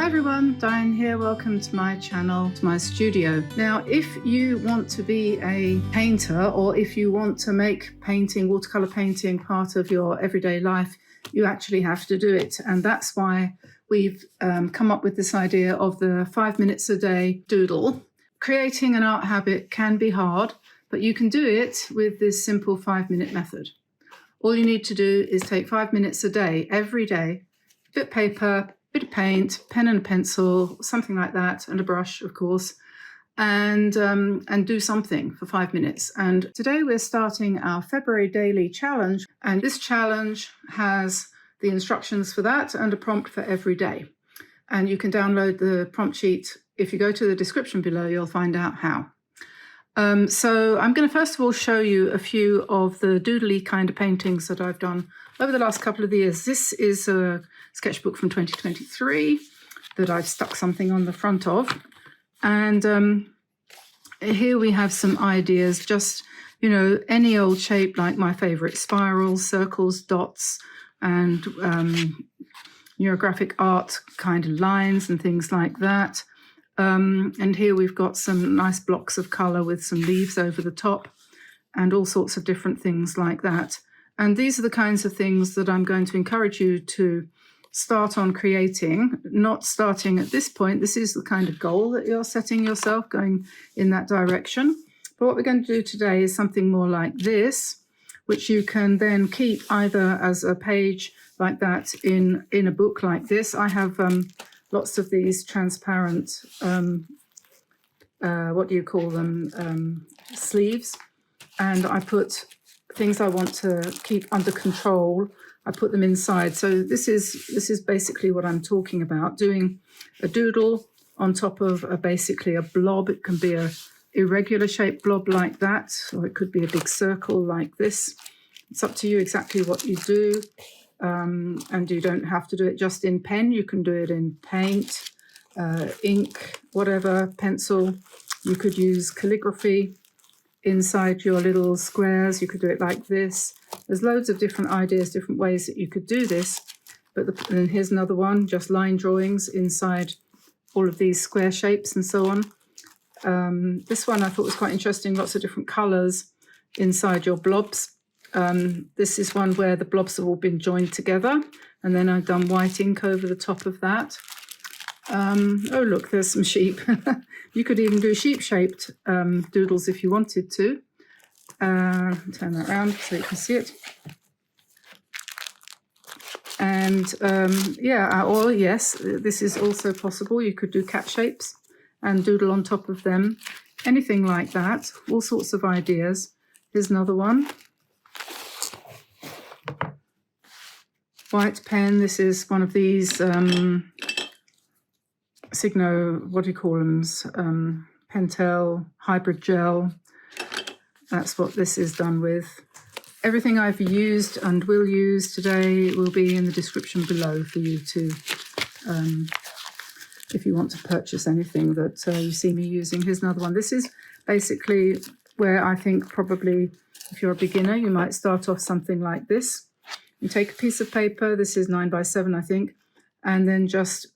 Hi everyone, Diane here. Welcome to my channel, to my studio. Now, if you want to be a painter or if you want to make painting, watercolor painting part of your everyday life, you actually have to do it. And that's why we've come up with this idea of the 5 minutes a day doodle. Creating an art habit can be hard, but you can do it with this simple 5-minute method. All you need to do is take 5 minutes a day, every day, bit of paper, bit of paint, pen and a pencil, something like that, and a brush, of course, and do something for 5 minutes. And today we're starting our February daily challenge, and this challenge has the instructions for that and a prompt for every day. And you can download the prompt sheet. If you go to the description below, you'll find out how. So I'm going to first of all show you a few of the doodly kind of paintings that I've done over the last couple of years. This is a sketchbook from 2023 that I've stuck something on the front of. And here we have some ideas, just, you know, any old shape, like my favorite spirals, circles, dots, and neurographic art kind of lines and things like that. And here we've got some nice blocks of color with some leaves over the top and all sorts of different things like that. And these are the kinds of things that I'm going to encourage you to start on creating, not starting at this point. This is the kind of goal that you're setting yourself, going in that direction. But what we're going to do today is something more like this, which you can then keep either as a page like that in a book like this. I have lots of these transparent, what do you call them, sleeves. And I put things I want to keep under control. I put them inside. So this is basically what I'm talking about, doing a doodle on top of basically a blob. It can be a irregular shaped blob like that, or it could be a big circle like this. It's up to you exactly what you do. And you don't have to do it just in pen. You can do it in paint, ink, whatever, pencil. You could use calligraphy inside your little squares. You could do it like this. There's loads of different ideas, different ways that you could do this. But and here's another one, just line drawings inside all of these square shapes and so on. This one I thought was quite interesting, lots of different colors inside your blobs. This is one where the blobs have all been joined together, and then I've done white ink over the top of that. Oh, look, there's some sheep. You could even do sheep-shaped doodles if you wanted to. Turn that around so you can see it. And or yes, this is also possible. You could do cat shapes and doodle on top of them. Anything like that, all sorts of ideas. Here's another one. White pen. This is one of these Signo, what do you call them? Pentel hybrid gel. That's what this is done with. Everything I've used and will use today will be in the description below for you to, if you want to purchase anything that you see me using. Here's another one. This is basically where I think probably if you're a beginner, you might start off something like this. You take a piece of paper, this is 9x7, I think, and then just,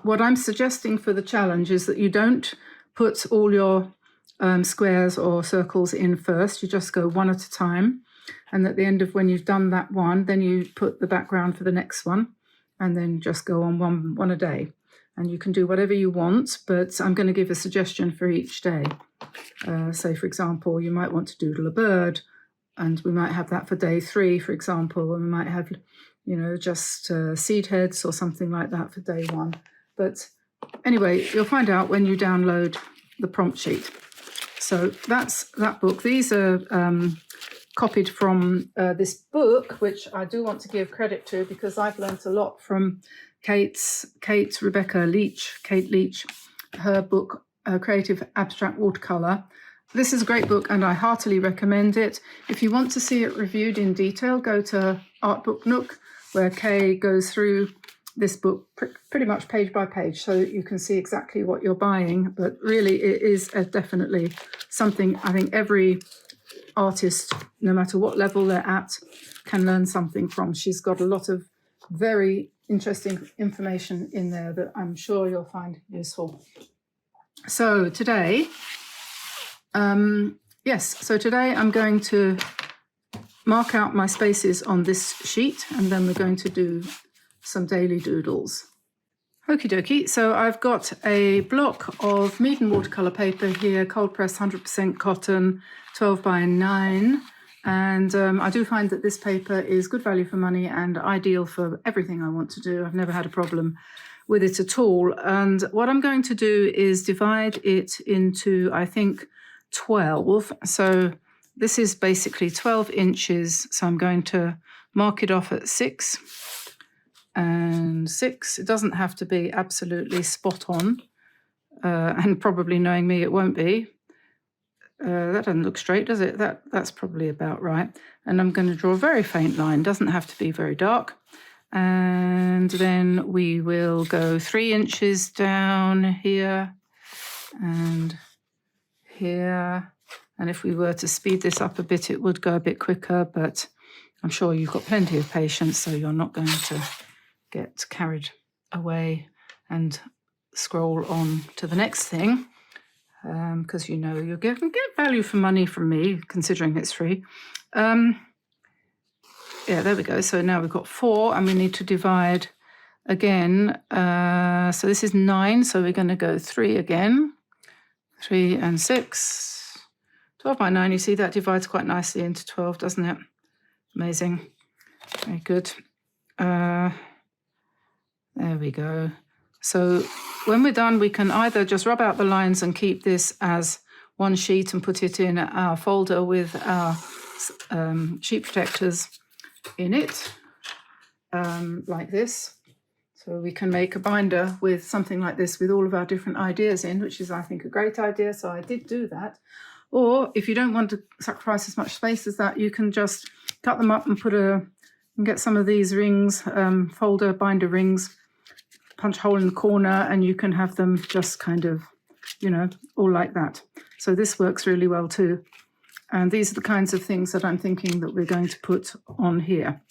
what I'm suggesting for the challenge is that you don't put all your squares or circles in first, you just go one at a time. And at the end of when you've done that one, then you put the background for the next one, and then just go on one a day. And you can do whatever you want, but I'm going to give a suggestion for each day. Say, for example, you might want to doodle a bird, and we might have that for day 3, for example, and we might have, you know, just seed heads or something like that for day 1. But anyway, you'll find out when you download the prompt sheet. So that's that book. These are copied from this book, which I do want to give credit to because I've learnt a lot from Kate Leach, her book, Creative Abstract Watercolor. This is a great book and I heartily recommend it. If you want to see it reviewed in detail, go to Art Book Nook, where Kay goes through this book pretty much page by page so that you can see exactly what you're buying. But really it is definitely something I think every artist, no matter what level they're at, can learn something from. She's got a lot of very interesting information in there that I'm sure you'll find useful. So today, today I'm going to mark out my spaces on this sheet, and then we're going to do some daily doodles. Okie dokie, so I've got a block of Meaden watercolour paper here, cold pressed 100% cotton, 12 by 9. And I do find that this paper is good value for money and ideal for everything I want to do. I've never had a problem with it at all. And what I'm going to do is divide it into, I think, 12. So this is basically 12 inches. So I'm going to mark it off at 6 and 6. It doesn't have to be absolutely spot on. And probably knowing me, it won't be. That doesn't look straight, does it? That's probably about right. And I'm going to draw a very faint line. Doesn't have to be very dark. And then we will go 3 inches down here and here. And if we were to speed this up a bit, it would go a bit quicker, but I'm sure you've got plenty of patience, so you're not going to get carried away and scroll on to the next thing. Because you know you'll get value for money from me, considering it's free. Yeah, there we go. So now we've got 4, and we need to divide again. So this is 9, so we're going to go 3 again. 3 and 6. 12 by 9, you see that divides quite nicely into 12, doesn't it? Amazing. Very good. There we go. So when we're done, we can either just rub out the lines and keep this as one sheet and put it in our folder with our sheet protectors in it, like this. So we can make a binder with something like this with all of our different ideas in, which is, I think, a great idea. So I did do that. Or if you don't want to sacrifice as much space as that, you can just cut them up and get some of these rings, binder rings, punch a hole in the corner, and you can have them just kind of, all like that. So this works really well too. And these are the kinds of things that I'm thinking that we're going to put on here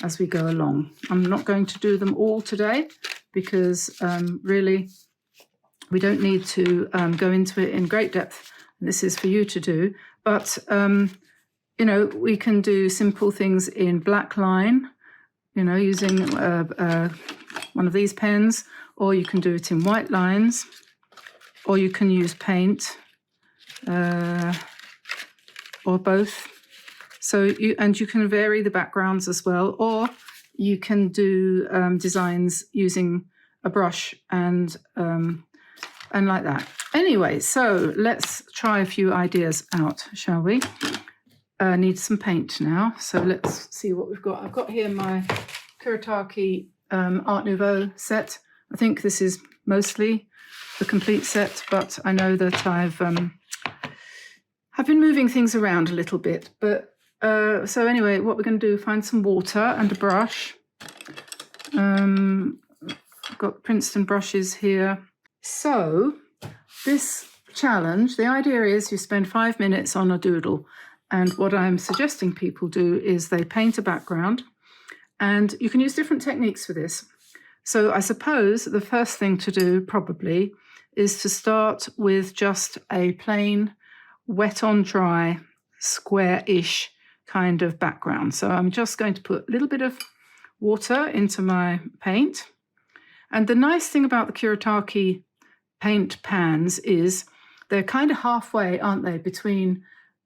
as we go along. I'm not going to do them all today because really we don't need to go into it in great depth. This is for you to do. But, we can do simple things in black line, using one of these pens, or you can do it in white lines, or you can use paint, or both. So you can vary the backgrounds as well, or you can do designs using a brush and like that. Anyway, so let's try a few ideas out, shall we? Need some paint now, so let's see what we've got. I've got here my Kuretake Art Nouveau set. I think this is mostly the complete set, but I know that I've been moving things around a little bit. But so anyway, what we're going to do, find some water and a brush. I've got Princeton brushes here. So this challenge, the idea is you spend 5 minutes on a doodle. And what I'm suggesting people do is they paint a background, and you can use different techniques for this. So I suppose the first thing to do probably is to start with just a plain wet on dry, square-ish kind of background. So I'm just going to put a little bit of water into my paint. And the nice thing about the Kuretake paint pans is they're kind of halfway, aren't they, between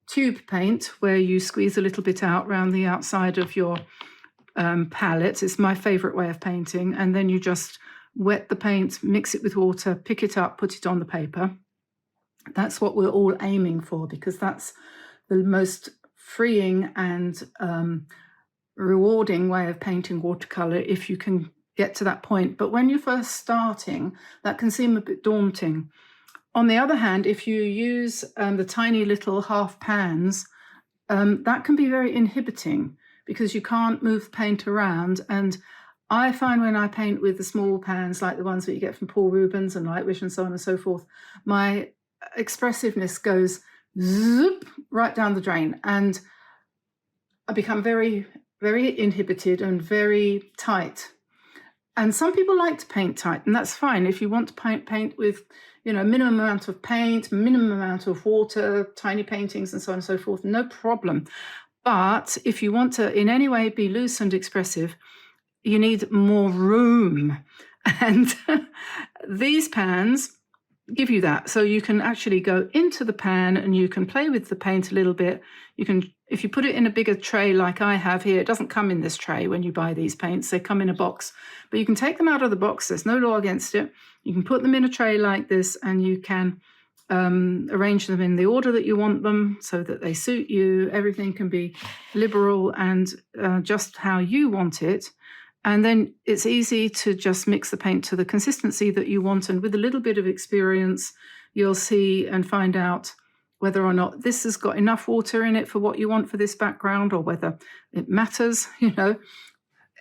tube paint, where you squeeze a little bit out around the outside of your palette. It's my favorite way of painting. And then you just wet the paint, mix it with water, pick it up, put it on the paper. That's what we're all aiming for, because that's the most freeing and rewarding way of painting watercolor, if you can get to that point. But when you're first starting, that can seem a bit daunting. On the other hand, if you use the tiny little half pans, that can be very inhibiting because you can't move the paint around. And I find when I paint with the small pans, like the ones that you get from Paul Rubens and Lightwish and so on and so forth, my expressiveness goes zoop right down the drain, and I become very, very inhibited and very tight. And some people like to paint tight, and that's fine. If you want to paint with, minimum amount of paint, minimum amount of water, tiny paintings, and so on and so forth, no problem. But if you want to in any way be loose and expressive, you need more room. And these pans give you that. So you can actually go into the pan and you can play with the paint a little bit. You can, if you put it in a bigger tray like I have here, it doesn't come in this tray when you buy these paints, they come in a box, but you can take them out of the box. There's no law against it. You can put them in a tray like this and you can arrange them in the order that you want them so that they suit you. Everything can be liberal and just how you want it. And then it's easy to just mix the paint to the consistency that you want. And with a little bit of experience, you'll see and find out whether or not this has got enough water in it for what you want for this background, or whether it matters,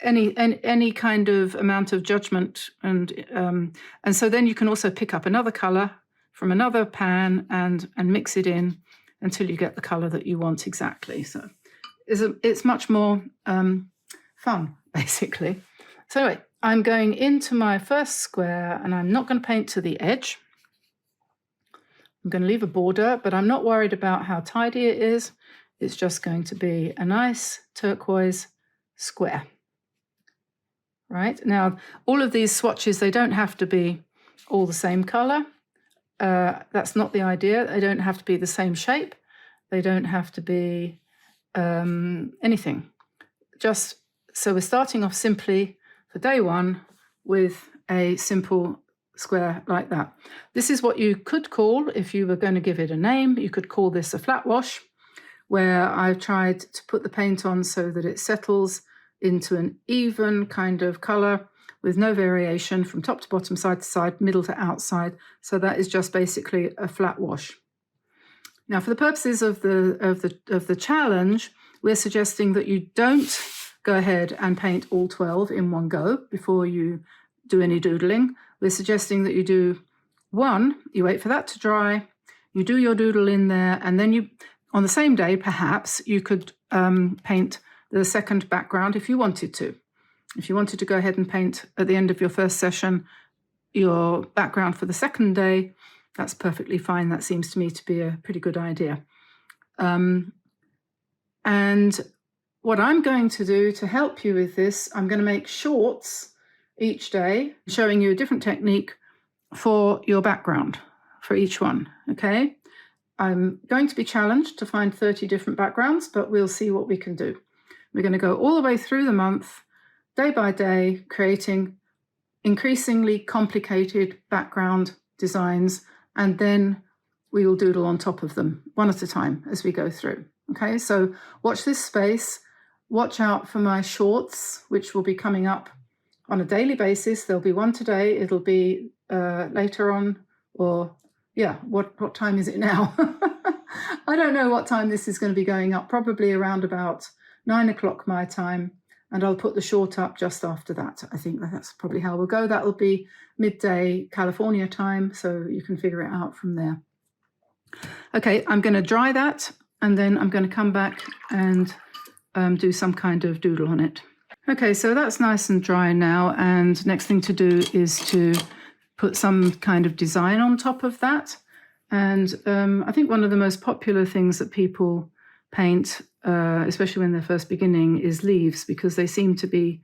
any kind of amount of judgment. And so then you can also pick up another color from another pan and mix it in until you get the color that you want exactly. So it's much more fun, basically. So anyway, I'm going into my first square and I'm not going to paint to the edge. I'm going to leave a border, but I'm not worried about how tidy it is. It's just going to be a nice turquoise square. Right, now all of these swatches, they don't have to be all the same color. That's not the idea. They don't have to be the same shape. They don't have to be anything. Just so we're starting off simply for day one with a simple square like that. This is what you could call, if you were going to give it a name, you could call this a flat wash, where I've tried to put the paint on so that it settles into an even kind of color with no variation from top to bottom, side to side, middle to outside. So that is just basically a flat wash. Now, for the purposes of the challenge, we're suggesting that you don't go ahead and paint all 12 in one go before you do any doodling. We're suggesting that you do one, you wait for that to dry, you do your doodle in there, and then you, on the same day, perhaps, you could paint the second background if you wanted to. If you wanted to go ahead and paint at the end of your first session your background for the second day, that's perfectly fine. That seems to me to be a pretty good idea. And what I'm going to do to help you with this, I'm going to make shorts each day, showing you a different technique for your background for each one, okay? I'm going to be challenged to find 30 different backgrounds, but we'll see what we can do. We're going to go all the way through the month, day by day, creating increasingly complicated background designs, and then we will doodle on top of them one at a time as we go through. Okay, so watch this space. Watch out for my shorts, which will be coming up on a daily basis. There'll be one today. It'll be later on, or yeah, what time is it now? I don't know what time this is going to be going up, probably around about 9 o'clock my time, and I'll put the short up just after that. I think that's probably how we'll go. That'll be midday California time, so you can figure it out from there. Okay, I'm going to dry that, and then I'm going to come back and do some kind of doodle on it. Okay, so that's nice and dry now, and next thing to do is to put some kind of design on top of that. And I think one of the most popular things that people paint, especially when they're first beginning, is leaves, because they seem to be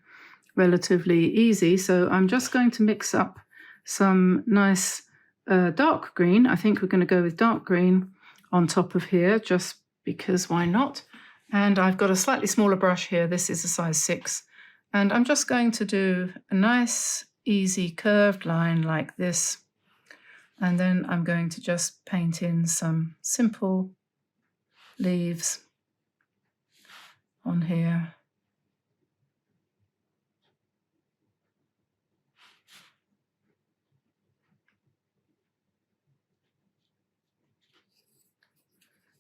relatively easy. So I'm just going to mix up some nice dark green. I think we're going to go with dark green on top of here, just because why not? And I've got a slightly smaller brush here. This is a size 6. And I'm just going to do a nice, easy curved line like this. And then I'm going to just paint in some simple leaves on here.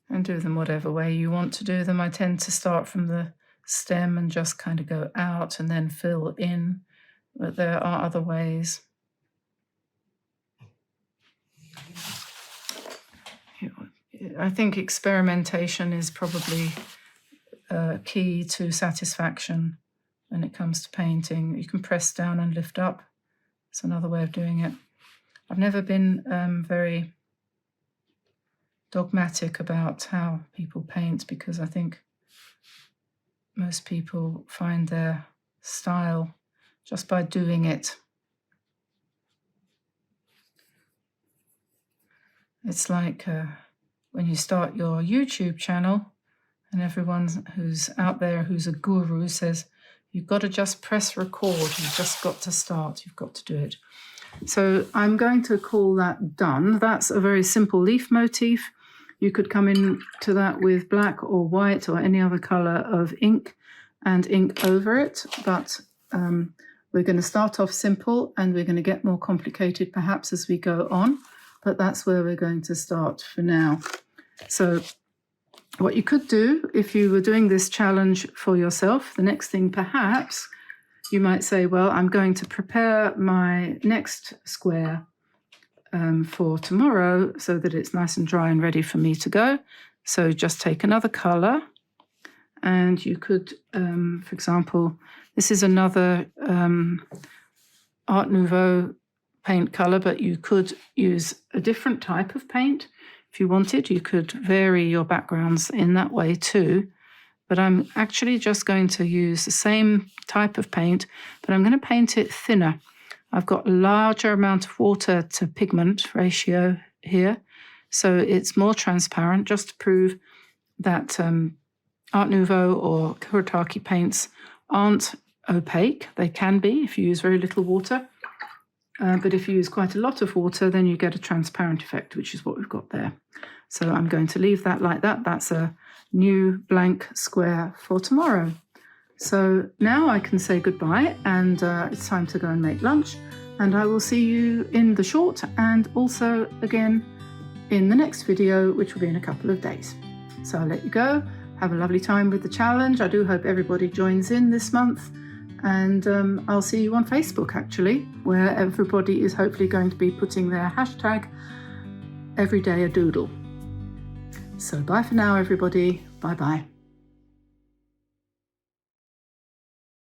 And do them whatever way you want to do them. I tend to start from the stem and just kind of go out and then fill in, but there are other ways. I think experimentation is probably key to satisfaction when it comes to painting. You can press down and lift up. It's another way of doing it. I've never been very dogmatic about how people paint, because I think most people find their style just by doing it. It's like when you start your YouTube channel and everyone who's out there who's a guru says, you've got to just press record, you've just got to start, you've got to do it. So I'm going to call that done. That's a very simple leaf motif. You could come into that with black or white or any other color of ink and ink over it, but we're going to start off simple and we're going to get more complicated perhaps as we go on, but that's where we're going to start for now. So what you could do if you were doing this challenge for yourself, the next thing perhaps, you might say, well, I'm going to prepare my next square for tomorrow so that it's nice and dry and ready for me to go. So just take another color, and you could, for example, this is another Art Nouveau paint color, but you could use a different type of paint. If you wanted, you could vary your backgrounds in that way too. But I'm actually just going to use the same type of paint, but I'm going to paint it thinner. I've got a larger amount of water to pigment ratio here, so it's more transparent, just to prove that Art Nouveau or Kuretake paints aren't opaque. They can be if you use very little water, but if you use quite a lot of water, then you get a transparent effect, which is what we've got there. So I'm going to leave that like that. That's a new blank square for tomorrow. So now I can say goodbye, and it's time to go and make lunch, and I will see you in the short and also again in the next video, which will be in a couple of days. So I'll let you go. Have a lovely time with the challenge. I do hope everybody joins in this month, and I'll see you on Facebook actually, where everybody is hopefully going to be putting their hashtag everydayadoodle. So bye for now everybody. Bye bye.